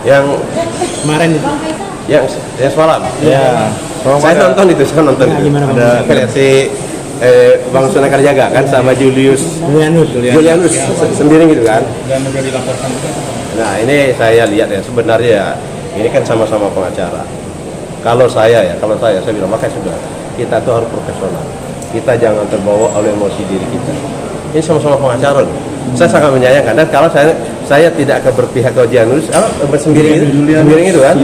Yang kemarin itu. yang semalam. Ya. Saya nonton itu. Nah, gimana, Bang? Ada kreasi Bang Sunan Kalijaga kan sama Julianus sendiri gitu kan. Dan sudah dilaporkan juga. Nah ini saya lihat ya sebenarnya ya, ini kan sama-sama pengacara. Kalau saya bilang makanya sudah kita tuh harus profesional. Kita jangan terbawa oleh emosi diri kita. Ini sama-sama pengacara loh. Saya sangat menyayangkan, dan kalau saya tidak akan berpihak ke Julianus sendiri itu kan,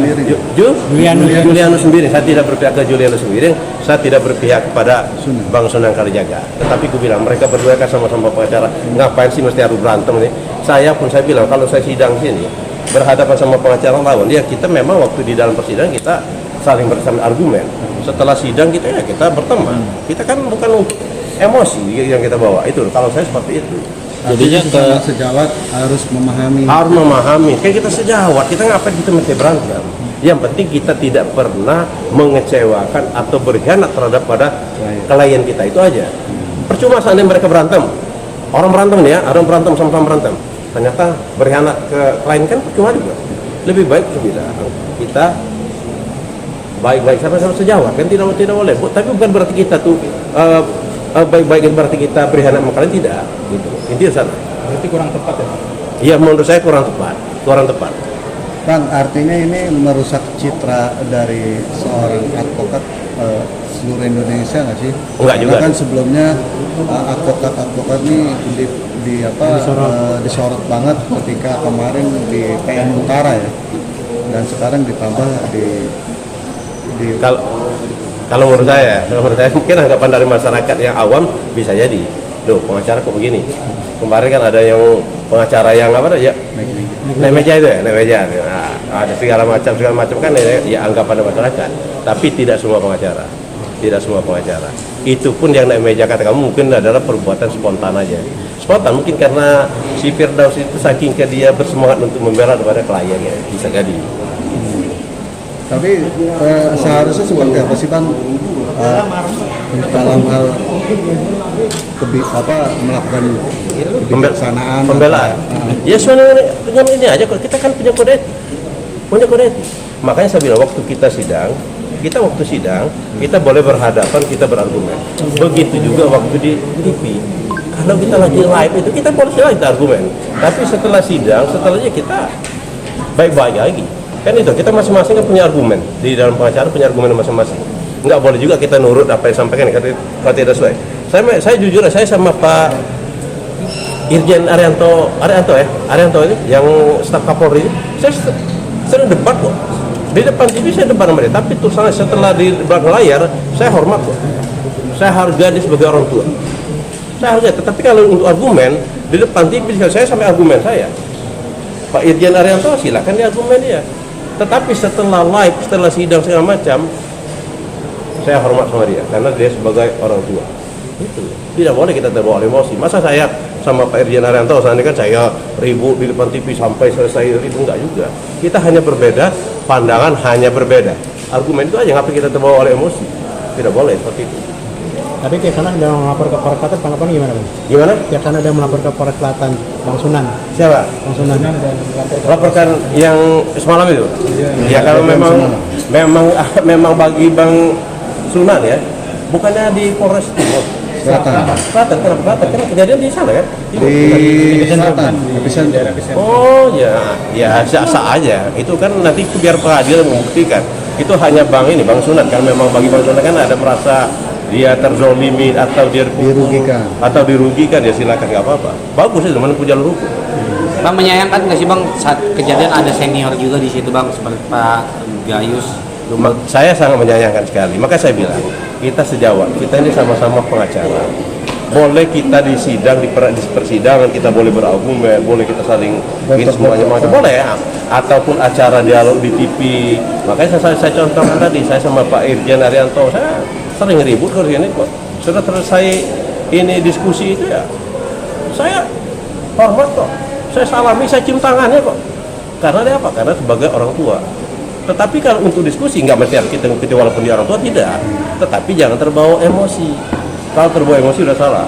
Julianus sendiri. Saya tidak berpihak ke Julianus sendiri. Saya tidak berpihak kepada Bang Sunan Kalijaga. Tetapi aku bilang mereka berdua kan sama-sama pengacara. Ngapain sih mesti harus berantem nih? Saya bilang kalau saya sidang sini berhadapan sama pengacara lawan, ya kita memang waktu di dalam persidangan kita saling bersama argumen. Setelah sidang kita berteman. Kita kan bukan untuk emosi yang kita bawa itu. Kalau saya seperti itu. Jadinya sejawat harus memahami. Kayak kita sejawat, kita ngapain kita mesti berantem? Yang penting kita tidak pernah mengecewakan atau berkhianat terhadap pada klien kita, itu aja. Percuma seandainya mereka berantem. Orang berantem nih ya, orang berantem sama-sama berantem. Ternyata berkhianat ke klien kan percuma juga. Lebih baik kita baik-baik sama-sama sejawat kan, tidak boleh. Tapi bukan berarti kita tuh baik-baik berarti kita berkhianat sama kalian, tidak gitu. Intinya sana. Berarti kurang tepat ya? Iya, menurut saya kurang tepat. Bang, artinya ini merusak citra dari seorang advokat seluruh Indonesia nggak sih? Enggak juga. Kan sebelumnya advokat ini disorot banget ketika kemarin di PN Utara ya, dan sekarang ditambah di kalau menurut saya mungkin anggapan dari masyarakat yang awam bisa jadi, loh pengacara kok begini. Kemarin kan ada yang pengacara yang naik meja itu ya, nah, ada segala macam kan ya anggapan dari masyarakat. Tapi tidak semua pengacara. Itu pun yang naik meja kata kamu mungkin adalah perbuatan spontan aja. Spontan mungkin karena si Firdaus itu saking dia bersemangat untuk membela kepada kliennya, bisa jadi. Tapi seharusnya seperti apa sih Bang dalam hal melakukan kebijaksanaan pembelaan? Ya sebenarnya ini aja, kita kan punya kode etik. Makanya saya bilang waktu sidang kita boleh berhadapan, kita berargumen. Begitu juga waktu di TV. Kalau kita lagi live itu kita boleh kita argumen. Tapi setelah sidang, setelahnya kita baik-baik lagi. Kan itu, kita masing-masing kan punya argumen. Di dalam pengacara punya argumen masing-masing. Nggak boleh juga kita nurut apa yang disampaikan kalau tidak sesuai. Saya jujur, saya sama Pak Irjen Arianto ini yang staf Kapolri, saya sering debat kok. Di depan TV saya debat sama dia, tapi terus setelah di belakang layar saya hormat kok. Saya hargai dia sebagai orang tua. Saya hargai, tetapi kalau untuk argumen di depan TV saya sampai argumen saya. Pak Irjen Arianto silakan dia argumen dia. Tetapi setelah live, setelah sidang segala macam, saya hormat sama dia karena dia sebagai orang tua. Itu tidak boleh kita terbawa emosi. Masa saya sama Pak Irjen Arianto seandainya kan saya ribut di depan TV sampai selesai ribut, enggak juga. Kita hanya berbeda pandangan, hanya berbeda argumen, itu aja. Ngapain kita terbawa oleh emosi? Tidak boleh seperti itu. Tadi Pihak Sana sudah melapor ke Polres Klaten, tanggapannya gimana Bang? Gimana? Pihak Sana sudah melapor ke Polres Klaten, Bang Sunan. Siapa? Bang Sunan. Laporkan yang semalam itu? Ya kalau memang bagi Bang Sunan ya, bukannya di Polres Timur. Selatan. Kenapa? Karena kejadian di sana kan? Di Selatan. Oh ya sah aja. Itu kan nanti biar pengadilan membuktikan. Itu hanya Bang Sunan kan, memang bagi Bang Sunan kan ada merasa dia terzolimi atau dia dirugikan ya silakan, nggak apa-apa. Bagus itu, mana punya jalur hukum. Bang, menyayangkan nggak sih Bang saat kejadian ada senior juga di situ Bang, seperti Pak Gayus? Saya sangat menyayangkan sekali. Maka saya bilang kita sejawat, kita ini sama-sama pengacara. Boleh kita di sidang, di persidangan kita boleh berargumen, boleh kita saling ini semuanya boleh ya. Ataupun acara dialog di TV. Makanya saya contohkan tadi, saya sama Pak Irjen Arianto, saya sering ribut kalau ini kok. Sudah selesai ini diskusi itu ya, saya hormat kok. Saya salami, saya cium tangannya kok. Karena dia apa? Karena sebagai orang tua. Tetapi kalau untuk diskusi nggak mesti kita mengikuti walaupun dia orang tua, tidak. Tetapi jangan terbawa emosi. Kalau terbawa emosi udah salah.